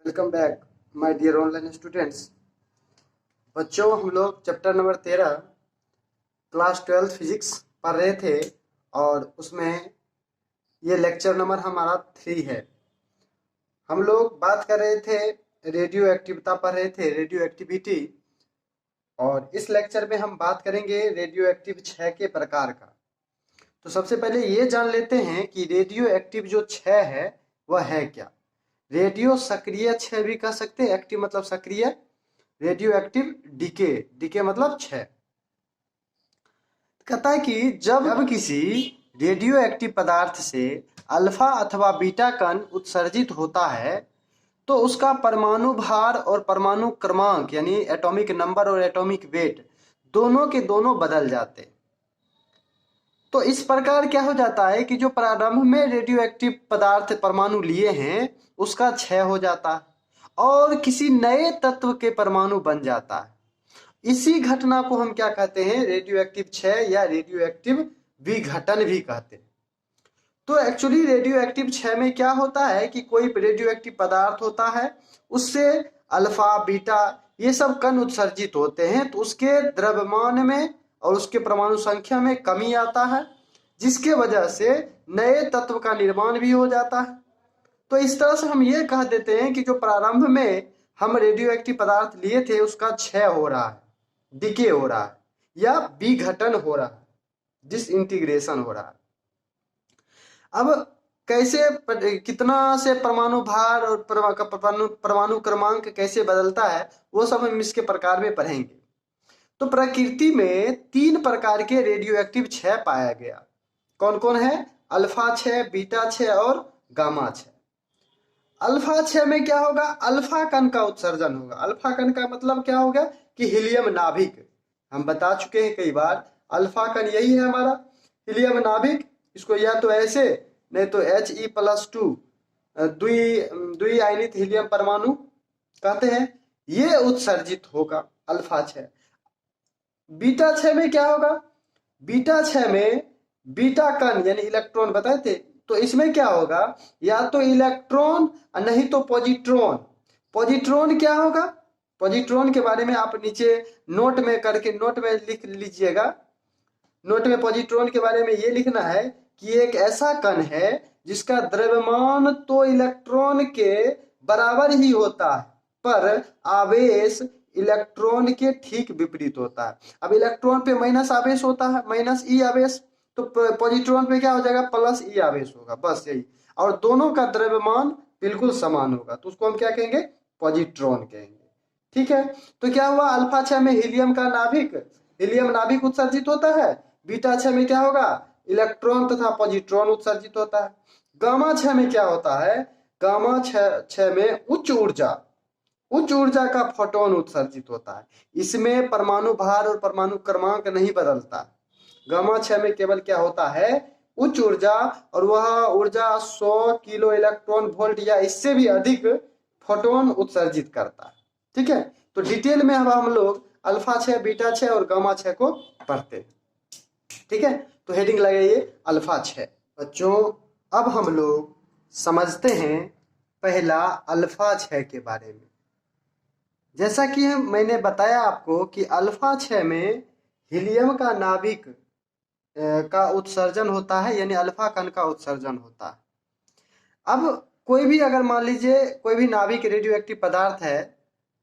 Welcome back my dear online students. बच्चों, हम लोग चैप्टर नंबर 13 क्लास 12 फिजिक्स पढ़ रहे थे और उसमें ये लेक्चर नंबर हमारा 3 है। हम लोग बात कर रहे थे, रेडियो एक्टिविटी पढ़ रहे थे, रेडियो एक्टिविटी। और इस लेक्चर में हम बात करेंगे रेडियो एक्टिव 6 के प्रकार का। तो सबसे पहले ये जान लेते हैं कि रेडियो एक्टिव जो 6 है वह है क्या। रेडियो सक्रिय 6 भी कह सकते हैं, एक्टिव मतलब सक्रिय। रेडियो एक्टिव डीके, डीके मतलब 6। कहता है कि जब किसी रेडियो एक्टिव पदार्थ से अल्फा अथवा बीटा कण उत्सर्जित होता है तो उसका परमाणु भार और परमाणु क्रमांक यानी एटॉमिक नंबर और एटॉमिक वेट दोनों के दोनों बदल जाते। तो इस प्रकार क्या हो जाता है कि जो प्रारंभ में रेडियो एक्टिव पदार्थ परमाणु लिए हैं उसका क्षय हो जाता है और किसी नए तत्व के परमाणु बन जाता है। इसी घटना को हम क्या कहते हैं, रेडियो एक्टिव क्षय या रेडियो एक्टिव विघटन भी कहते हैं। तो एक्चुअली रेडियो एक्टिव क्षय में क्या होता है कि कोई रेडियो एक्टिव पदार्थ होता है, उससे अल्फा बीटा ये सब कण उत्सर्जित होते हैं, तो उसके द्रव्यमान में और उसके परमाणु संख्या में कमी आता है, जिसके वजह से नए तत्व का निर्माण भी हो जाता है। तो इस तरह से हम ये कह देते हैं कि जो प्रारंभ में हम रेडियो एक्टिव पदार्थ लिए थे उसका क्षय हो रहा है, डिके हो रहा है या विघटन हो रहा है, डिसइंटीग्रेशन हो रहा है। अब कैसे कितना से परमाणु भार और परमाणु क्रमांक कैसे बदलता है वो सब हम इसके प्रकार में पढ़ेंगे। तो प्रकृति में 3 प्रकार के रेडियो एक्टिव क्षय पाया गया। कौन कौन है? अल्फा क्षय, बीटा क्षय और गामा क्षय। अल्फा क्षय में क्या होगा? अल्फा कण का उत्सर्जन होगा। अल्फा कण का मतलब क्या हो गया कि हीलियम नाभिक। हम बता चुके हैं कई बार, अल्फा कण यही है हमारा हीलियम नाभिक। इसको या तो ऐसे नहीं तो He+2 द्वि आयनित हीलियम परमाणु कहते हैं, ये उत्सर्जित होगा अल्फा क्षय। बीटा क्षय में क्या होगा? बीटा क्षय में बीटा कण यानी इलेक्ट्रॉन बताए थे, तो इसमें क्या होगा? या तो इलेक्ट्रॉन नहीं तो पॉजिट्रॉन। पॉजिट्रॉन क्या होगा? पॉजिट्रॉन के बारे में आप नीचे नोट में करके नोट में लिख लीजिएगा। नोट में पॉजिट्रॉन के बारे में ये लिखना है कि एक ऐसा कण है जिसका द्रव्यमान तो इलेक्ट्रॉन के बराबर ही होता है, पर आवेश इलेक्ट्रॉन के ठीक विपरीत होता है। अब इलेक्ट्रॉन पे माइनस आवेश होता है, माइनस ई आवेश, तो पॉजिट्रॉन पे क्या हो जाएगा? प्लस ई आवेश होगा, बस यही। और दोनों का द्रव्यमान बिल्कुल समान होगा, तो उसको हम क्या कहेंगे? पॉजिट्रॉन कहेंगे। ठीक है, तो क्या हुआ? अल्फा क्षय में हीलियम नाभिक उत्सर्जित होता है। बीटा क्षय में क्या होगा? इलेक्ट्रॉन तथा पॉजिट्रॉन उत्सर्जित होता है। गामा क्षय में क्या होता है? गामा क्षय में उच्च ऊर्जा का फोटोन उत्सर्जित होता है। इसमें परमाणु भार और परमाणु क्रमांक नहीं बदलता। गामा क्षय में केवल क्या होता है? उच्च ऊर्जा, और वह ऊर्जा 100 किलो इलेक्ट्रॉन वोल्ट या इससे भी अधिक फोटोन उत्सर्जित करता है। ठीक है, तो डिटेल में अब हम लोग अल्फा क्षय, बीटा क्षय और गामा क्षय को पढ़ते हैं। ठीक है, तो हेडिंग लगाइए अल्फा क्षय। बच्चों, अब हम लोग समझते हैं पहला अल्फा क्षय के बारे में। जैसा कि मैंने बताया आपको कि अल्फा क्षय में हीलियम का नाभिक का उत्सर्जन होता है, यानी अल्फा कण का उत्सर्जन होता है। अब कोई भी अगर मान लीजिए कोई भी नाभिक रेडियो एक्टिव पदार्थ है,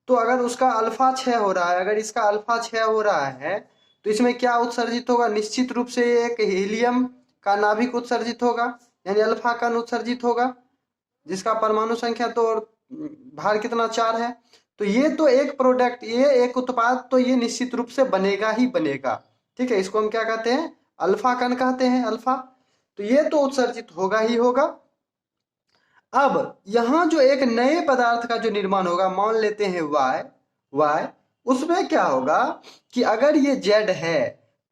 तो अगर उसका अल्फा क्षय हो रहा है, अगर इसका अल्फा क्षय हो रहा है, तो इसमें क्या उत्सर्जित होगा? निश्चित रूप से एक हीलियम का नाभिक उत्सर्जित होगा, यानी अल्फा कण उत्सर्जित होगा, जिसका परमाणु संख्या तो और भार कितना? 4 है। तो ये तो एक प्रोडक्ट, ये एक उत्पाद तो ये निश्चित रूप से बनेगा ही बनेगा। ठीक है, इसको हम क्या कहते हैं? अल्फा कण कहते हैं, अल्फा। तो ये तो उत्सर्जित होगा ही होगा। अब यहां जो एक नए पदार्थ का जो निर्माण होगा, मान लेते हैं वाई, उसमें क्या होगा कि अगर ये जेड है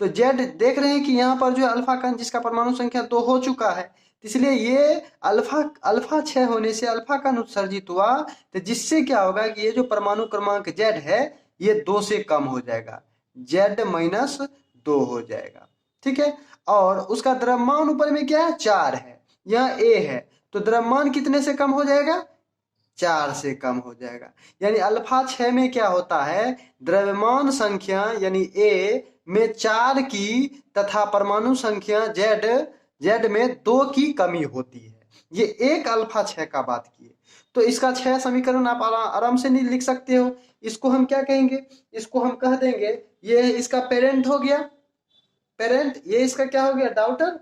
तो जेड देख रहे हैं कि यहाँ पर जो अल्फा कण जिसका परमाणु संख्या 2 हो चुका है, इसलिए ये अल्फा क्षय होने से अल्फा कण उत्सर्जित हुआ, तो जिससे क्या होगा कि ये जो परमाणु क्रमांक जेड है ये 2 से कम हो जाएगा, Z-2 हो जाएगा। ठीक है, और उसका द्रव्यमान ऊपर में क्या है? 4 है, यहाँ A है, तो द्रव्यमान कितने से कम हो जाएगा? 4 से कम हो जाएगा। यानी अल्फा 6 में क्या होता है, द्रव्यमान संख्या यानी A में 4 की तथा परमाणु संख्या Z में 2 की कमी होती है। ये एक अल्फा 6 का बात किए। तो इसका 6 समीकरण आप आराम से नहीं लिख सकते हो। इसको हम क्या कहेंगे, इसको हम कह देंगे ये इसका पेरेंट हो गया, पेरेंट, ये इसका क्या हो गया, डाउटर।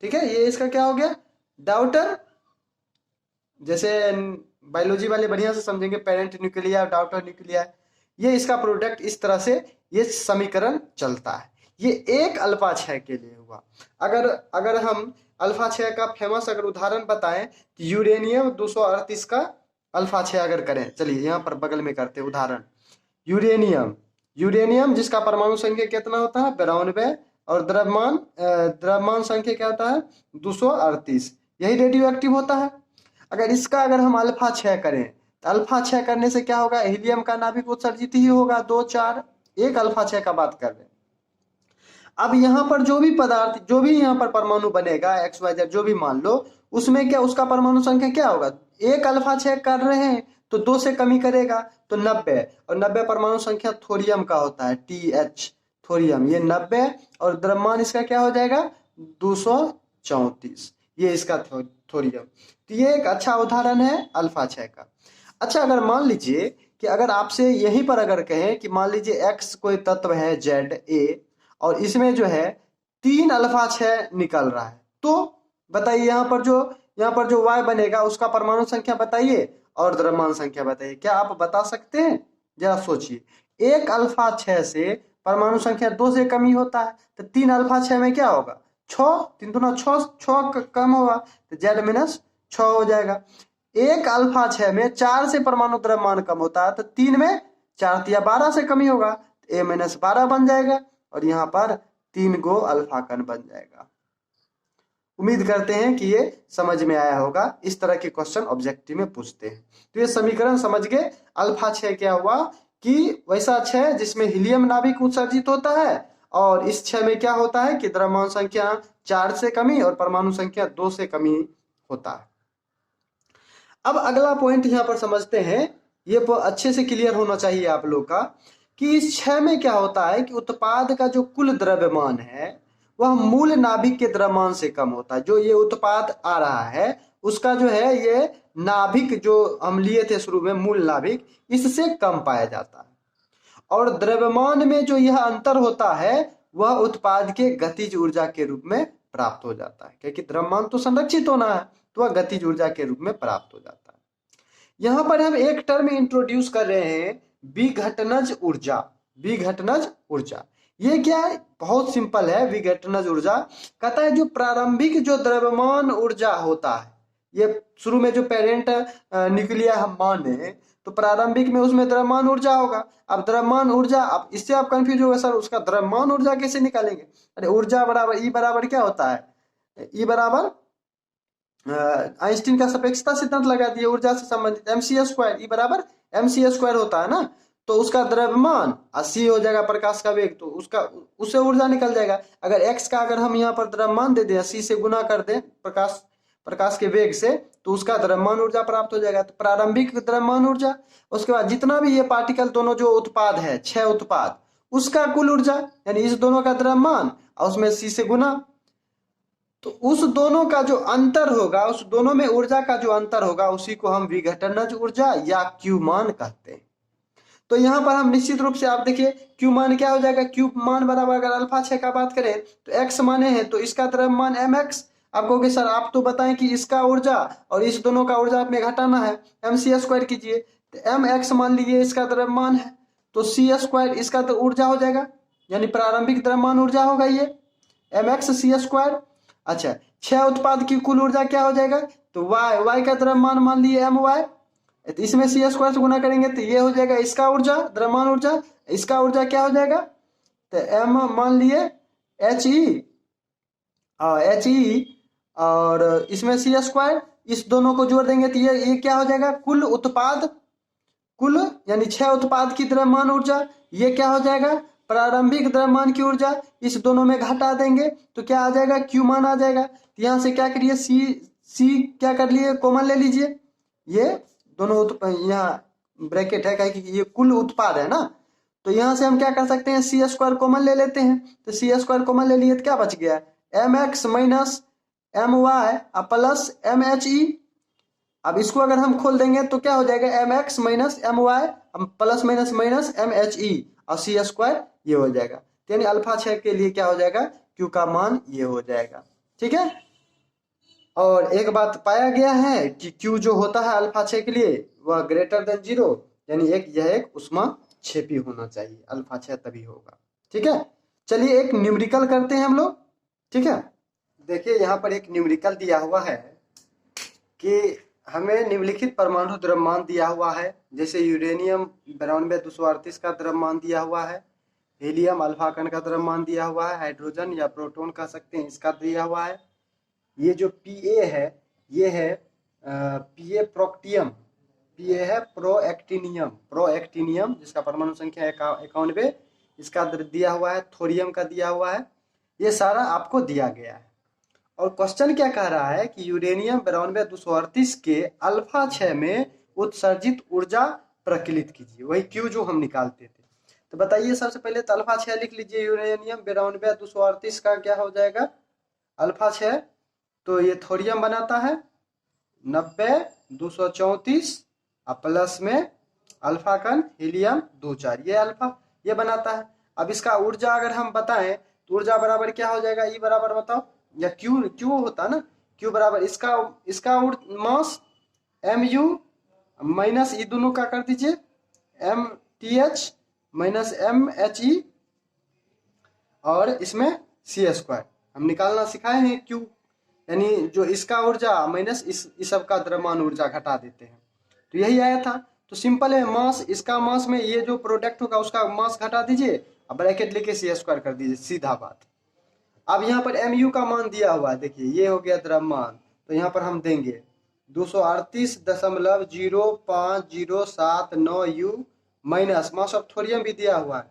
ठीक है, ये इसका क्या हो गया, डाउटर। जैसे बायोलॉजी वाले बढ़िया से समझेंगे, पेरेंट न्यूक्लिया और डाउटर न्यूक्लिया, ये इसका प्रोडक्ट। इस तरह से ये समीकरण चलता है। ये एक अल्फा 6 के लिए हुआ। अगर हम अल्फा 6 का फेमस अगर उदाहरण बताएं तो यूरेनियम 238 का अल्फा 6 अगर करें, चलिए यहाँ पर बगल में करते हैं उदाहरण। यूरेनियम जिसका परमाणु संख्या कितना होता है, 92, और द्रव्यमान संख्या क्या होता है, 238। यही रेडियो एक्टिव होता है। अगर हम अल्फा 6 करें तो अल्फा 6 करने से क्या होगा, हीलियम का नाभिक उत्सर्जित ही होगा 2 4। एक अल्फा 6 का बात कर रहे हैं। अब यहाँ पर जो भी पदार्थ, जो भी यहाँ पर परमाणु बनेगा XYZ जो भी मान लो, उसमें क्या उसका परमाणु संख्या क्या होगा, एक अल्फा 6 कर रहे हैं तो 2 से कमी करेगा तो 90, और 90 परमाणु संख्या थोरियम का होता है, TH थोरियम, ये 90, और द्रव्यमान इसका क्या हो जाएगा 234, ये इसका थोरियम। तो ये एक अच्छा उदाहरण है अल्फा 6 का। अच्छा, अगर मान लीजिए कि अगर आपसे यहीं पर अगर कहें कि मान लीजिए X कोई तत्व है ZA, और इसमें जो है 3 अल्फा 6 निकल रहा है, तो बताइए यहाँ पर जो Y बनेगा उसका परमाणु संख्या बताइए और द्रव्यमान संख्या बताइए। क्या आप बता सकते हैं, जरा सोचिए। एक अल्फा 6 से परमाणु संख्या 2 से कमी होता है, तो 3 अल्फा 6 में क्या होगा, 6, 3 दूना 6 कम होगा तो Z-6 हो जाएगा। एक अल्फा 6 में 4 से परमाणु द्रव्यमान कम होता है, तो 3 में 4 या 12 से कमी होगा तो A-12 बन जाएगा, और यहाँ पर 3 गो अल्फा कण बन जाएगा। उम्मीद करते हैं कि ये समझ में आया होगा। इस तरह के क्वेश्चन ऑब्जेक्टिव में पूछते हैं। तो ये समीकरण समझ गए। अल्फा 6 क्या हुआ कि वैसा 6 जिसमें हीलियम नाभिक उत्सर्जित होता है, और इस 6 में क्या होता है कि द्रव्यमान संख्या 4 से कमी और परमाणु संख्या 2 से कमी होता है। अब अगला पॉइंट यहाँ पर समझते हैं, ये अच्छे से क्लियर होना चाहिए आप लोग का, कि इस 6 में क्या होता है कि उत्पाद का जो कुल द्रव्यमान है वह मूल नाभिक के द्रव्यमान से कम होता है। जो ये उत्पाद आ रहा है उसका जो है ये नाभिक जो हम लिए थे शुरू में, मूल नाभिक, इससे कम पाया जाता है। और द्रव्यमान में जो यह अंतर होता है वह उत्पाद के गतिज ऊर्जा के रूप में प्राप्त हो जाता है, क्योंकि द्रव्यमान तो संरक्षित होना है, तो वह गतिज ऊर्जा के रूप में प्राप्त हो जाता है। यहाँ पर हम एक टर्म इंट्रोड्यूस कर रहे हैं, विघटनज ऊर्जा। विघटनज ऊर्जा ये क्या है, बहुत सिंपल है। विघटनज ऊर्जा कहता है जो प्रारंभिक जो द्रव्यमान ऊर्जा होता है, ये शुरू में जो पेरेंट न्यूक्लिया हम माने तो प्रारंभिक में उसमें द्रव्यमान ऊर्जा होगा। अब द्रव्यमान ऊर्जा, अब इससे आप कंफ्यूज होगा, सर उसका द्रव्यमान ऊर्जा कैसे निकालेंगे। अरे ऊर्जा बराबर E बराबर क्या होता है, E बराबर आइंस्टीन का सापेक्षता सिद्धांत लगा दिए, ऊर्जा से संबंधित mc², E बराबर mc² होता है ना, तो उसका द्रव्यमान c हो जाएगा प्रकाश का वेग, तो उससे ऊर्जा निकल जाएगा। अगर x का अगर हम यहाँ पर द्रव्यमान दे दें, c से गुना कर दें प्रकाश के वेग से, तो उसका द्रव्यमान ऊर्जा प्राप्त हो जाएगा। तो प्रारंभिक द्रव्यमान ऊर्जा, उसके बाद जितना भी ये पार्टिकल दोनों जो उत्पाद है 6 उत्पाद, उसका कुल ऊर्जा, यानी इस दोनों का द्रव्यमान और उसमें c से गुना, तो उस दोनों का जो अंतर होगा, उस दोनों में ऊर्जा का जो अंतर होगा, उसी को हम विघटनज ऊर्जा या Q मान कहते हैं। तो यहाँ पर हम निश्चित रूप से आप देखिए Q मान क्या हो जाएगा, Q मान बराबर अगर अल्फा 6 का बात करें तो x माने हैं, तो इसका द्रव्यमान mx। आप कहोगे सर आप तो बताएं कि इसका ऊर्जा और इस दोनों का ऊर्जा में घटाना है, mc² कीजिए, तो mx मान लीजिए इसका द्रव्यमान है, तो c² इसका तो ऊर्जा हो जाएगा, यानी प्रारंभिक द्रव्यमान ऊर्जा होगा ये mx c²। अच्छा, 6 उत्पाद की कुल ऊर्जा क्या हो जाएगा, तो y का द्रव्यमान मान लिए my, तो इसमें c² से गुना करेंगे तो ये हो जाएगा इसका ऊर्जा, द्रव्यमान ऊर्जा। इसका ऊर्जा क्या हो जाएगा, तो m मान लिए He, और इसमें c², इस दोनों को जोड़ देंगे तो ये क्या हो जाएगा, कुल उत्पाद, कुल यानी 6 उत्पाद की द्रव्यमान ऊर्जा, ये क्या हो जाएगा प्रारंभिक द्रव्यमान की ऊर्जा, इस दोनों में घटा देंगे तो क्या आ जाएगा, Q मान आ जाएगा। तो यहाँ से क्या करिए, C क्या कर लिए, कॉमन ले लीजिए, ये दोनों यहाँ ब्रैकेट है, कहे कि ये कुल उत्पाद है ना, तो यहाँ से हम क्या कर सकते हैं, सी स्क्वायर कॉमन ले लेते हैं। तो सी स्क्वायर कॉमन ले लिए तो क्या बच गया, M X minus M Y plus M H E. अब इसको अगर हम खोल देंगे तो क्या हो जाएगा, M X minus M Y plus minus minus M H E और सी स्क्वायर ये हो जाएगा। तो यानी अल्फा 6 के लिए क्या हो जाएगा, क्यू का मान ये हो जाएगा। ठीक है, और एक बात पाया गया है कि क्यू जो होता है अल्फा 6 के लिए वह ग्रेटर देन 0, यानी यह एक उष्माक्षेपी होना चाहिए, अल्फा 6 तभी होगा। ठीक है, चलिए एक न्यूमेरिकल करते हैं हम लोग। ठीक है, देखिए यहाँ पर एक न्यूमेरिकल दिया हुआ है कि हमें निम्नलिखित परमाणु द्रव्यमान दिया हुआ है, जैसे यूरेनियम 92-238 का द्रव्यमान दिया हुआ है, हीलियम अल्फा कण का द्रव्यमान दिया हुआ है, हाइड्रोजन या प्रोटॉन कह सकते हैं इसका दिया हुआ है, ये जो Pa है ये है Pa प्रोक्टियम, Pa है प्रोएक्टिनियम जिसका परमाणु संख्या 91, इसका दिया हुआ है, थोरियम का दिया हुआ है, ये सारा आपको दिया गया है। और क्वेश्चन क्या कह रहा है कि यूरेनियम 92-238 के अल्फा 6 में उत्सर्जित ऊर्जा प्रकलित कीजिए, वही क्यू जो हम निकालते थे। तो बताइए सबसे पहले तो अल्फा 6 लिख लीजिए, यूरेनियम 92-238 का क्या हो जाएगा अल्फा 6, तो ये थोरियम बनाता है 90-234 प्लस में अल्फा कण हीलियम 24, ये अल्फा ये बनाता है। अब इसका ऊर्जा अगर हम बताएं तो ऊर्जा बराबर क्या हो जाएगा, ई बराबर बताओ, या क्यू होता है ना, क्यू बराबर इसका mass M U minus E दोनों का कर दीजिए M T H minus M H E, और इसमें सी स्क्वायर हम निकालना सिखाए हैं क्यू, यानी जो इसका ऊर्जा माइनस इस सब का द्रव्यमान ऊर्जा घटा देते हैं, तो यही आया था। तो सिंपल है, मास इसका मास में ये जो प्रोडक्ट होगा उसका मास घटा दीजिए, अब ब्रैकेट लेके सी स्क्वायर कर दीजिए, सीधा बात। अब यहाँ पर एम यू का मान दिया हुआ है, देखिए ये हो गया द्रव्यमान, तो यहाँ पर हम देंगे 238.05079 U minus mass of thorium भी दिया हुआ है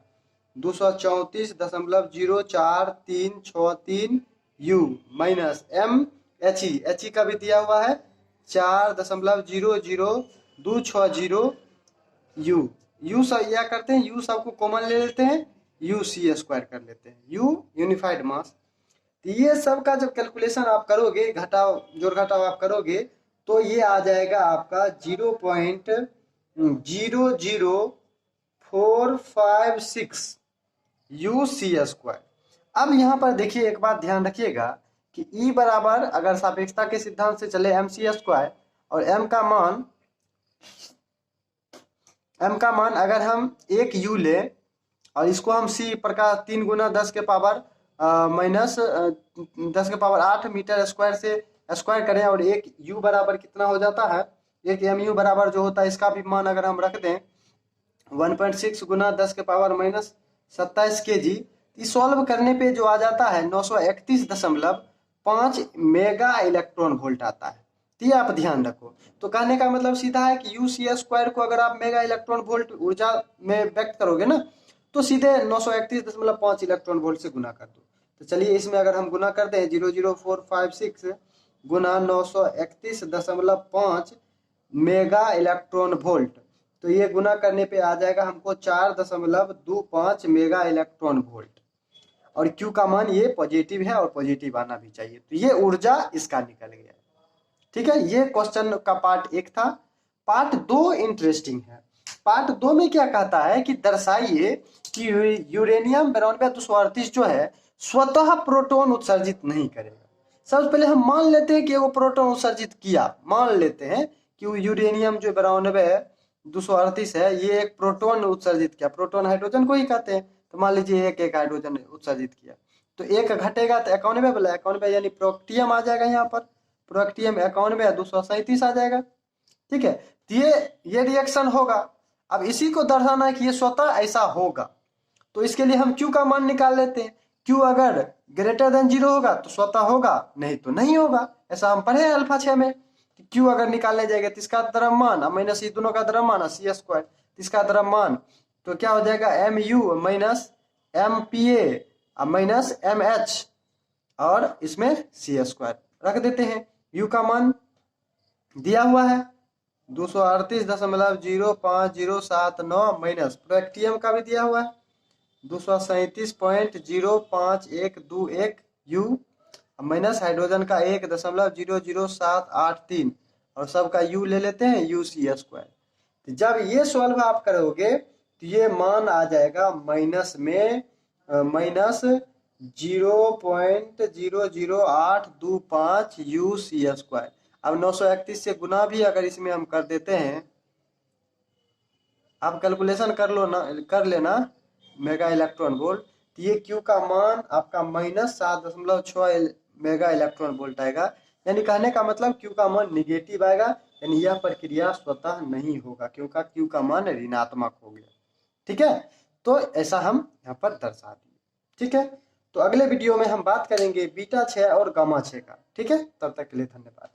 234.04363 U minus M H E का भी दिया हुआ है 4.00260 यू सब क्या करते हैं, यू सबको कॉमन ले लेते हैं, यू सी स्क्वायर कर लेते हैं, यू यूनिफाइड मास। तो ये सब का जब कैलकुलेशन आप करोगे, घटाव जोड़ घटाव आप करोगे, तो ये आ जाएगा आपका 0.00456 यू सी स्क्वायर। अब यहाँ पर देखिए एक बात ध्यान रखिएगा कि E बराबर अगर सापेक्षता के सिद्धांत से चले एम सी स्क्वायर, और M का मान अगर हम 1 U ले और इसको हम C प्रकार 3 गुना 10 के पावर माइनस 10 के पावर 8 मीटर स्क्वायर से स्क्वायर करें, और 1 U बराबर कितना हो जाता है, 1 MU बराबर जो होता है इसका भी मान अगर हम रख दें 1.6 गुना 10 के पावर माइनस 27 kg, इस सॉल्व करने पे जो आ जाता है 931.5 मेगा इलेक्ट्रॉन वोल्ट आता है। तो ये आप ध्यान रखो। तो कहने का मतलब सीधा है कि यू सी स्क्वायर को अगर आप मेगा इलेक्ट्रॉन वोल्ट ऊर्जा में व्यक्त करोगे ना, तो सीधे 931.5 इलेक्ट्रॉन वोल्ट से गुना कर दो। तो चलिए इसमें अगर हम गुना कर दें 00456 गुना 931.5 मेगा इलेक्ट्रॉन वोल्ट, तो ये गुना करने पे आ जाएगा हमको 4.25 मेगा इलेक्ट्रॉन वोल्ट, और Q का मान ये पॉजिटिव है और पॉजिटिव आना भी चाहिए, तो ये ऊर्जा इसका निकल गया। ठीक है, ये क्वेश्चन का पार्ट 1 था। पार्ट 2 इंटरेस्टिंग है। पार्ट 2 में क्या कहता है कि दर्शाइए कि यूरेनियम 92-238 जो है स्वतः प्रोटॉन उत्सर्जित नहीं करेगा। सबसे पहले हम मान लेते हैं कि वो प्रोटॉन उत्सर्जित किया, मान लेते हैं कि यूरेनियम जो 92-238 है ये एक प्रोटॉन उत्सर्जित किया, प्रोटॉन हाइड्रोजन को ही कहते हैं, तो मान लीजिए एक हाइड्रोजन उत्सर्जित किया, तो एक घटेगा तो 91 बोला, 91 यानी प्रोक्टियम आ जाएगा, यहाँ पर प्रोक्टियम 91 237 आ जाएगा। ठीक है, तो ये रिएक्शन होगा। अब इसी को दर्शाना है कि ये स्वतः ऐसा होगा, तो इसके लिए हम Q का मान निकाल लेते हैं। Q अगर ग्रेटर देन 0 होगा तो स्वतः होगा, नहीं तो नहीं होगा, ऐसा हम पढ़े अल्फा 6 में। Q अगर निकालने जाएगा तो इसका द्रव्यमान माइनस ये दोनों का द्रव्यमान सी स्क्वायर, इसका द्रव्यमान तो क्या हो जाएगा M U minus M P A minus M H, और इसमें सी स्क्वायर रख देते हैं। U का मान दिया हुआ है 238.05079 माइनस प्रोएक्टियम का भी दिया हुआ है 237.05121 यू माइनस हाइड्रोजन का 1.00783 और सबका यू ले लेते हैं UC²। तो जब ये सॉल्व आप करोगे तो ये मान आ जाएगा माइनस में माइनस 0.00825 UC²। अब 931 से गुना भी अगर इसमें हम कर देते हैं, आप कैलकुलेशन कर लो ना, कर लेना मेगा इलेक्ट्रॉन वोल्ट, तो ये क्यू का मान आपका -7.6 मेगा इलेक्ट्रॉन वोल्ट आएगा। यानी कहने का मतलब क्यू का मान निगेटिव आएगा, यानी यह प्रक्रिया स्वतः नहीं होगा क्योंकि क्यू का मान ऋणात्मक हो गया। ठीक है, तो ऐसा हम यहाँ पर दर्शा दिए। ठीक है, तो अगले वीडियो में हम बात करेंगे बीटा 6 और गामा 6 का। ठीक है, तब तक के लिए धन्यवाद।